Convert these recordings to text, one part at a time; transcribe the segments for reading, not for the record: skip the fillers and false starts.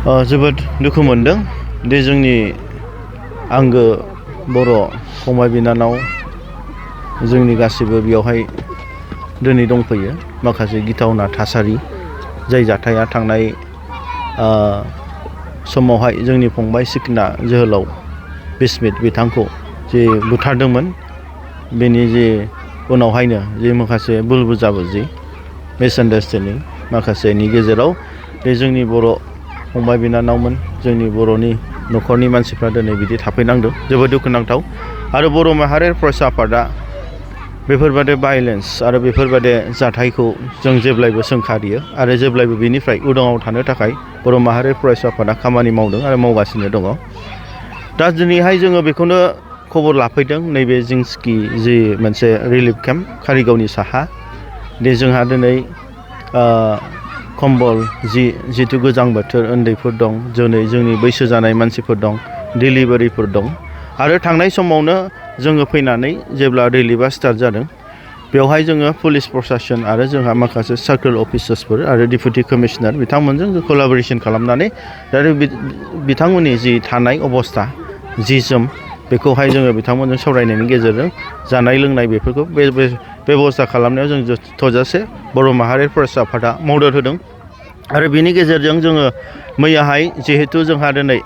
जोबोद दुखु मोनदों दि जोंनि आंगो बर' फंबाय बिनानाव जोंनि गासिबो बेयावहाय दिनै दंफैयो। माखासे गिथावना थासारि जाय जाथाया थांनाय समावहाय जोंनि फंबाय सिखोना जोहोलाव बिस्मित बिथांखौ जे बुथारदोंमोन, बेनि जे उनावहायनो जे माखासे भुल बुजाबुजि मिसआन्डारस्टेन्डिं माखासेनि गेजेराव बे जोंनि बर' फंबाय बिनानावमोन, जोंनि बर'नि न'खरनि मानसिफ्रा दिनै बिदि थाफैनांदों। जोबोद दुखुनांथाव। आरो बर' माहारियारि फरायसा आफादा बेफोरबादि भायलेन्स आरो बेफोरबादि जाथायखौ जों जेब्लायबो सोंखारियो आरो जेब्लायबो बेनिफ्राय उदाङाव थानो थाखाय बर' माहारियारि फरायसा आफादा खामानि मावदों आरो मावगासिनो दङ। दा दिनैहाय जोङो बेखौनो खबर लाफैदों, नैबे जिंस्कि जि मोनसे रिलिफ केम्प कारिगावनि साहा, दे जोंहा दिनै कम्बल जिथु गोजां बोथोर, उन्दैफोर दं, जोंनि बैसो जानाय मानसिफोर दं, डिलिभारिफोर दं। आरो थांनाय समावनो जोङो फैनानै जेब्ला रिलिफआ स्टार्ट जादों, बेवहाय जोङो पुलिस प्रशासन आरो जोंहा माखासे सार्कोल अफिसार्सफोर आरो डिपुटि कमिशनार बिथांमोनजों कलाबरेसन खालामनानै दा बिथांमोननि जि थानाय अबस्था, जि जोम, बेखौहाय जोङो बिथांमोनजों सावरायनायनि गेजेरजों जानाय लोंनाय बेफोरखौ बेबस्था खालामनायाव जों थोजासे बर' माहारियारि फरायसा आफादा मदद होदों। आरो बेनि गेजेरजों जोङो मैयाहाय जिहेथु जोंहा दिनै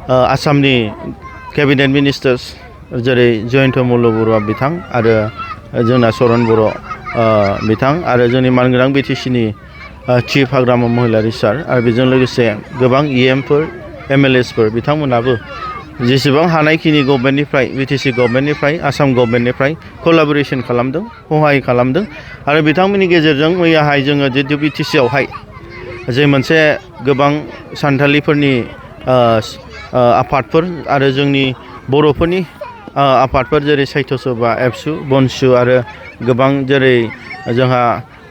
आसामनि केबिनेट मिनिस्टार्स जेरै जयन्त मल्ल बरुवा बिथां आरो जोंना चरन बर' बिथां आरो जोंनि मानगोनां बिटिसिनि चिफ हाग्रामा महिलारि सार आरो बेजों लोगोसे गोबां इएमफोर एमएलएसफोर बिथांमोनाबो जेसेबां हानायखिनि गभर्नमेन्टनिफ्राय बिटिसि गभर्नमेन्टनिफ्राय आसाम गभर्नमेन्टनिफ्राय कलाबरेसन खालामदों, सहाय खालामदों। आरो बिथांमोननि गेजेरजों मैयाहाय जोङो जितु बिटिसिआवहाय जे मोनसे गोबां सानथालिफोरनि आफादफोर आरो जोंनि बर'फोरनि आफादफोर जेरै साहित्य सभा, एबसु, BoNSU आरो गोबां जेरै जोंहा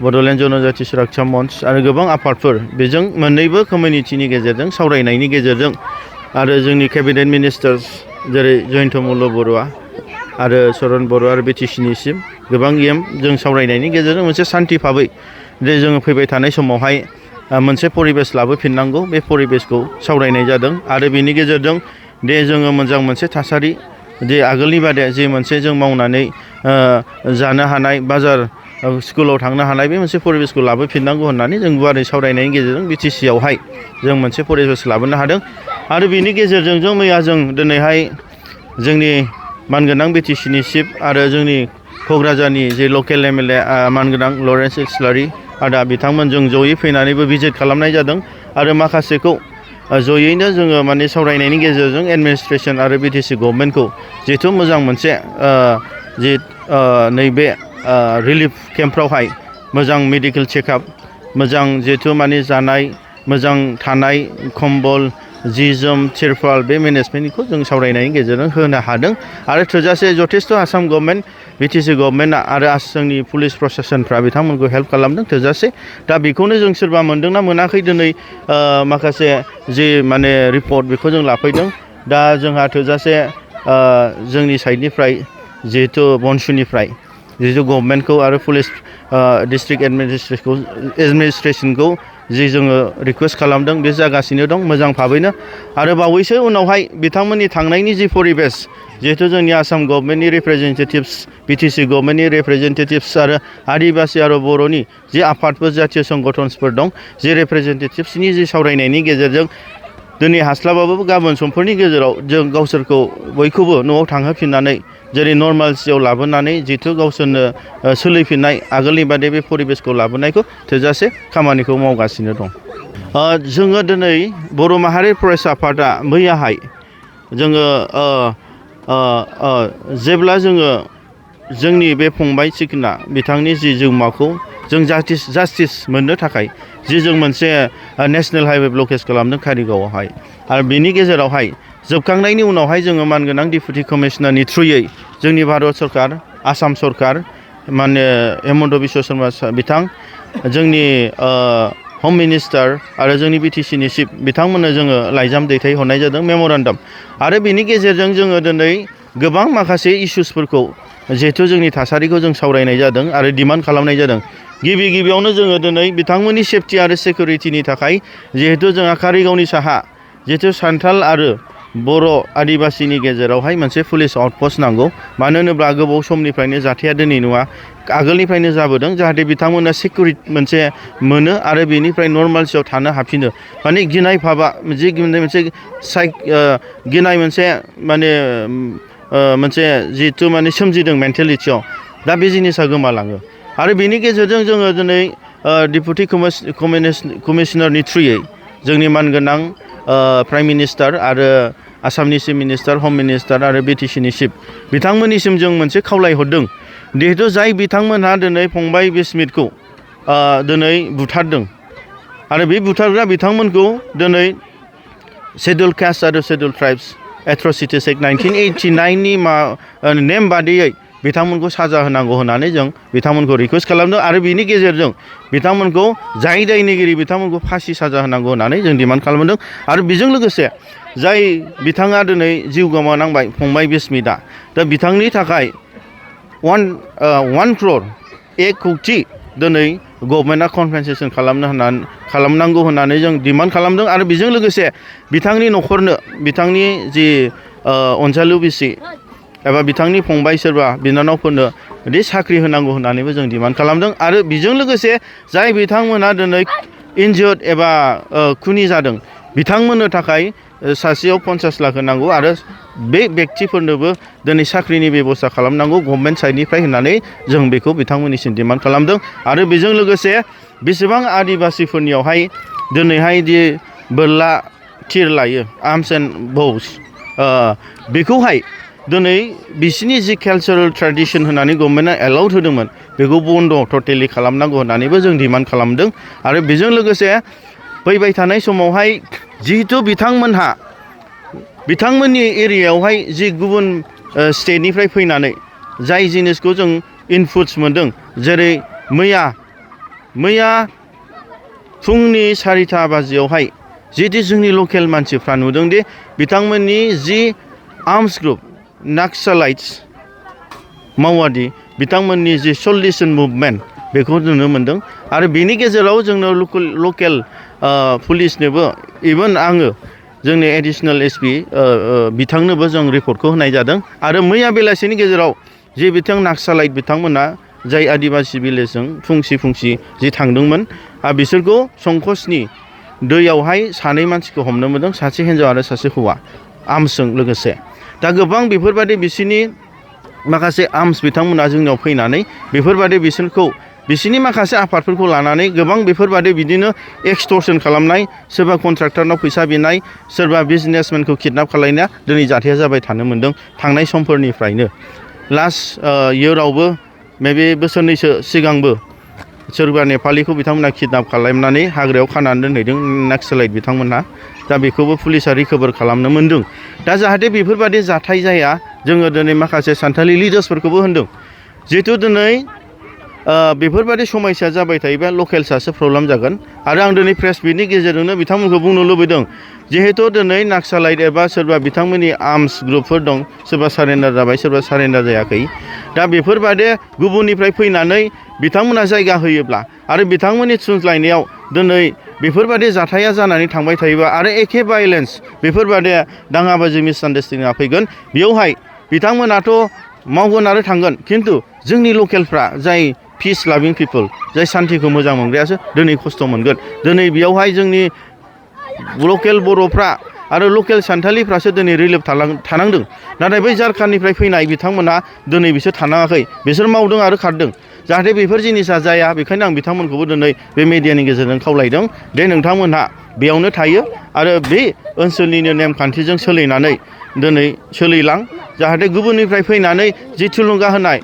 बड'लेण्ड जनजाति सुरक्षा मन्च आरो गोबां आफादफोर, बेजों मोननैबो कमिउनिटिनि गेजेरजों सावरायनायनि गेजेरजों आरो जोंनि केबिनेट मिनिस्टार्स जेरै जयन्त मल्ल बरुवा आरो चरन बर' आरो बिटिसिनिसिम गोबां जों सावरायनायनि गेजेरजों मोनसे सान्थि भाबै जे जोङो फैबाय थानाय समावहाय मोनसे परिबेस लाबोफिननांगौ, बे परिबेसखौ सावरायनाय जादों। आरो बेनि गेजेरजों दे जोङो मोजां मोनसे थासारि जे आगोलनि बादे जे मोनसे जों मावनानै जानो हानाय, बाजार स्कुलाव थांनो हानाय, बे मोनसे परिबेसखौ लाबोफिननांगौ होननानै जों गुवारै सावरायनायनि गेजेरजों बिटिसिआवहाय जों मोनसे परिबेस लाबोनो हादों। आरो बेनि गेजेरजों जों मैया जों दिनैहाय जोंनि मानगोनां बिटिसिनि चिफ आरो जोंनि क'क्राझारनि जे लकेल एमएलए मानगोनां लरेन्स इस्लारि आदा बिथांमोनजों जयै फैनानैबो भिजिट खालामनाय जादों। आरो माखासेखौ जयैनो जोङो माने सावरायनायनि गेजेरजों एडमिनिस्ट्रेसन आरो बिटिसि गभर्नमेन्टखौ जिहेथु मोजां मोनसे नैबे रिलिफ केम्पफ्रावहाय मोजां मेडिकेल चेकआप, मोजां जिहेथु माने जानाय, मोजां थानाय, कम्बल, जि जोम, तिरपाल, बे मेनेजमेन्टखौ जों सावरायनायनि गेजेरजों होनो हादों। आरो थोजासे जथेस्थ' आसाम गभर्नमेन्ट, बिटिसि गभर्नमेन्टआ आरो जोंनि पुलिस प्रशासनफ्रा बिथांमोनखौ हेल्प खालामदों थोजासे। दा बेखौनो जों सोरबा मोनदोंना मोनाखै दिनै माखासे जि माने रिपर्ट बेखौ जों लाफैदों। दा जोंहा थोजासे जोंनि साइडनिफ्राय जिहेथु BoNSUनिफ्राय जिहेतु गभर्नमेन्टखौ आरो पुलिस डिस्ट्रिक्ट एडमिनिस्ट्रेसनखौ जि जोङो रिकुवेस्ट खालामदों, बे जागासिनो दं मोजां भाबैनो। आरो बावैसो उनावहाय बिथांमोननि थांनायनि जि परिबेस, जिहेतु जोंनि आसाम गभर्नमेन्टनि रिप्रेजेन्टेटिभ्स, बिटिसि गभर्नमेन्टनि रिप्रेजेन्टेटिभ्स आरो आदिबासि आरो बर'नि जि आफादफोर, जातीय संगठनफोर दं, जि रिप्रेजेन्टेटिभ्सनि जि सावरायनायनि गेजेरजों दिनै हास्लाबाबाबो गाबोन समफोरनि गेजेराव जों गावसोरखौ बयखौबो न'आव थांहोफिननानै जेरै नर्मालसियाव लाबोनानै जिहेथु गावसोरनो सोलिफिननाय आगोलनि बादि बे परिबेसखौ लाबोनायखौ थोजासे खामानिखौ मावगासिनो दं। जोङो दिनै बर' माहारि फरायसा आफादा मैयाहाय जोङो जेब्ला जोङो जोंनि बे फंबाय सिखोना बिथांनि जि जिउमाखौ जों जास्टिस मोननो थाखाय जि जों मोनसे नेशनेल हाइवे ब्लकेज खालामदों कारिगावआवहाय, आरो बेनि गेजेरावहाय जोबखांनायनि उनावहाय जोङो मानगोनां डिपुटि कमिशनारनि थ्रुयै जोंनि भारत सरकार, आसाम सरकार, माने हेमन्त बिश्व शर्मा बिथां, जोंनि हम मिनिस्टार आरो जोंनि बिटिसिनि चिफ बिथांमोननो जोङो लाइजाम दैथायहरनाय जादों, मेम'रेन्डाम। आरो बेनि गेजेरजों जोङो दिनै गोबां माखासे इस्युसफोरखौ जिहेथु जोंनि थासारिखौ जों सावरायनाय जादों आरो डिमान्ड खालामनाय जादों। गिबियावनो जोङो दिनै बिथांमोननि सेफटि आरो सिकिउरिटिनि थाखाय जिहेतु जोंहा कारिगावनि साहा जिहेतु सान्थाल आरो बर' आदिबासिनि गेजेरावहाय मोनसे पुलिस आउटपस्ट नांगौ मानो होनोब्ला गोबाव समनिफ्रायनो जाथाया दिनै नङा आगोलनिफ्रायनो जाबोदों जाहाथे बिथांमोना सिकिउरिटि मोनसे मोनो आरो बेनिफ्राय नर्मालसियाव थानो हाफिनो माने गिनाय भाबा जि मोनसे गिनाय मोनसे माने मोनसे जिहेथु माने सोमजिदों मेन्टेलिटियाव दा बे जिनिसा गोमालाङो आरो बेनि गेजेरजों जोङो दिनै डिपुटि कमिशनारनि थ्रुयै जोंनि मानगोनां प्राइम मिनिस्टार आरो आसामनि चिफ मिनिस्टार हम मिनिस्टार आरो बिटिसिनि चिफ बिथांमोननिसिम जों मोनसे खावलायहरदों जिहेतु जाय बिथांमोनहा दिनै फंबाय बिस्मितखौ दिनै बुथारदों आरो बे बुथारग्रा बिथांमोनखौ दिनै शेड्युल कास्ट आरो शेड्युल ट्राइब्स एट्रसिटिस एक्ट 1989नि नेम बादियै बिथांमोनखौ साजा होनांगौ होननानै जों बिथांमोनखौ रिकुवेस्ट खालामदों आरो बिनि गेजेरजों बिथांमोनखौ जाय दायनिगिरि बिथांमोनखौ फासि साजा होनांगौ होननानै जों डिमान्ड खालामदों आरो बेजों लोगोसे जाय बिथाङा दिनै जिउ गोमानांबाय फंबाय बिस्मितआ दा बिथांनि थाखाय 1 crore 1 कौटि दिनै गभर्नमेन्टआ कम्पेनसेसन खालामनांगौ होननानै जों डिमान्ड खालामदों आरो बेजों लोगोसे बिथांनि न'खरनो बिथांनि जि अनजालु बिसि एबा बिथांनि फंबाय सोरबा बिनानावफोरनो बिदि साख्रि होनांगौ होननानैबो जों डिमान्ड खालामदों आरो बेजों लोगोसे जाय बिथांमोना दिनै इनजियर्ड एबा खुनि जादों बिथांमोननो थाखाय सासेयाव 50 लाख होनांगौ आरो बे व्यक्तिफोरनोबो दिनै साख्रिनि बेबस्था खालामनांगौ गभर्नमेन्ट साइडनिफ्राय होननानै जों बेखौ बिथांमोननिसिम डिमान्ड खालामदों आरो बेजों लोगोसे बेसेबां आदिबासिफोरनियावहाय दिनैहाय दि बोरला थिर लायो आर्म्स एन्ड बौस बेखौहाय दिनै बिसिनि जि कालचारेल ट्रेडिसन होननानै गभर्नमेन्टआ एलाउड होदोंमोन बेखौ बन्द टटेलि खालामनांगौ होननानैबो जों डिमान्ड खालामदों आरो बेजों लोगोसे फैबाय थानाय समावहाय जिहेतु बिथांमोनहा बिथांमोननि एरियायावहाय जि गुबुन स्टेटनिफ्राय फैनानै जाय जिनिसखौ जों इनपुट्स मोनदों जेरै मैया फुंनि 4टा बाजियावहाय जिहेतु जोंनि लकेल मानसिफ्रा नुदोंदि बिथांमोननि जि आर्म्स ग्रुप नाक्सालाइट्स माओवादी बिथांमोननि जि सल्यूशन मुभमेन्ट बेखौ नुनो मोनदों आरो बेनि गेजेराव जोंनो लकेल पुलिसनोबो इभेन आङो जोंनि एडिशनेल एसपि बिथांनोबो जों रिपर्टखौ होनाय जादों आरो मैया बेलासिनि गेजेराव जे बिथां नाक्सालाइट बिथांमोना जाय आदिबासि भिलेजजों फुंसि जि थांदोंमोन बिसोरखौ संकसनि दैयावहाय 2 मानसिखौ हमनो मोनदों सासे हिन्जाव आरो सासे हौवा आर्म्सजों लोगोसे दा गोबां बेफोरबादि बिसिनि माखासे आर्म्स बिथांमोना जोंनियाव फैनानै बेफोरबादि बिसिनि माखासे आफादफोरखौ लानानै गोबां बेफोरबादि बिदिनो एक्सटर्सन खालामनाय सोरबा कन्ट्राक्टरनाव फैसा बिनाय सोरबा बिजनेसमेनखौ किडनाप खालामनाया दिनै जाथाया जाबाय थानो मोनदों थांनाय समफोरनिफ्रायनो लास्ट इयारावबो मेबि बोसोरनैसो सिगांबो सोरबा नेपालिखौ बिथांमोना किडनाप खालामनानै हाग्रायाव खानानै दोनहैदों नाक्सालाइट बिथांमोनहा दा बेखौबो पुलिसा रिकभार खालामनो मोनदों दा जाहाथे बेफोरबादि जाथाय जाया जोङो दिनै माखासे सान्थालि लिडार्सफोरखौबो होनदों जिहेतु दिनै बेफोरबादि समस्या जाबाय थायोबा लकेल्सआसो प्रब्लेम जागोन आरो आं दिनै प्रेस मिटनि गेजेरजोंनो बिथांमोनखौ बुंनो लुबैदों जिहेतु दिनै नाक्सालाइट एबा सोरबा बिथांमोननि आर्म्स ग्रुपफोर दं सोरबा सारेन्डार जाबाय सोरबा सारेन्डार जायाखै दा बेफोरबादि गुबुननिफ्राय फैनानै बिथांमोना जायगा होयोब्ला आरो बिथांमोननि सुंज्लायनायाव दिनै बेफोरबादि जाथाया जानानै थांबाय थायोबा आरो एखे भायलेन्स बेफोरबादि दाङाबाजि मिसआन्डारस्टेन्डिंआ फैगोन बेयावहाय बिथांमोनाथ' मावगोन आरो थांगोन खिन्थु जोंनि लकेलफ्रा जाय पिस लाभिं पिपोल जाय सान्थिखौ मोजां मोनग्रायासो दिनै खस्थ' मोनगोन दिनै बेयावहाय जोंनि लकेल बर'फ्रा आरो लकेल सान्थालिफ्रासो दिनै रिलिफ थानांदों नाथाय बै झारखान्डनिफ्राय फैनाय बिथांमोना दिनै बिसोर थानाङाखै बिसोर मावदों आरो खारदों जाहाथे बेफोर जिनिसा जाया बेखायनो आं बिथांमोनखौबो दिनै बे मिडियानि गेजेरजों खावलायदों दे नोंथांमोनहा बेयावनो थायो आरो बे ओनसोलनिनो नेमखान्थिजों सोलिनानै दिनै सोलिलां जाहाथे गुबुननिफ्राय फैनानै जि थुलुंगा होनाय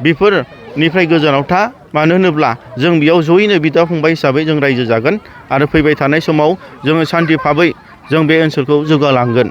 बेफोरनिफ्राय गोजानाव था मानो होनोब्ला जों बेयाव जयैनो बिदा फंबाय हिसाबै जों रायजो जागोन आरो फैबाय थानाय समाव जोङो सान्थि भाबै जों बे ओनसोलखौ जौगाहोलांगोन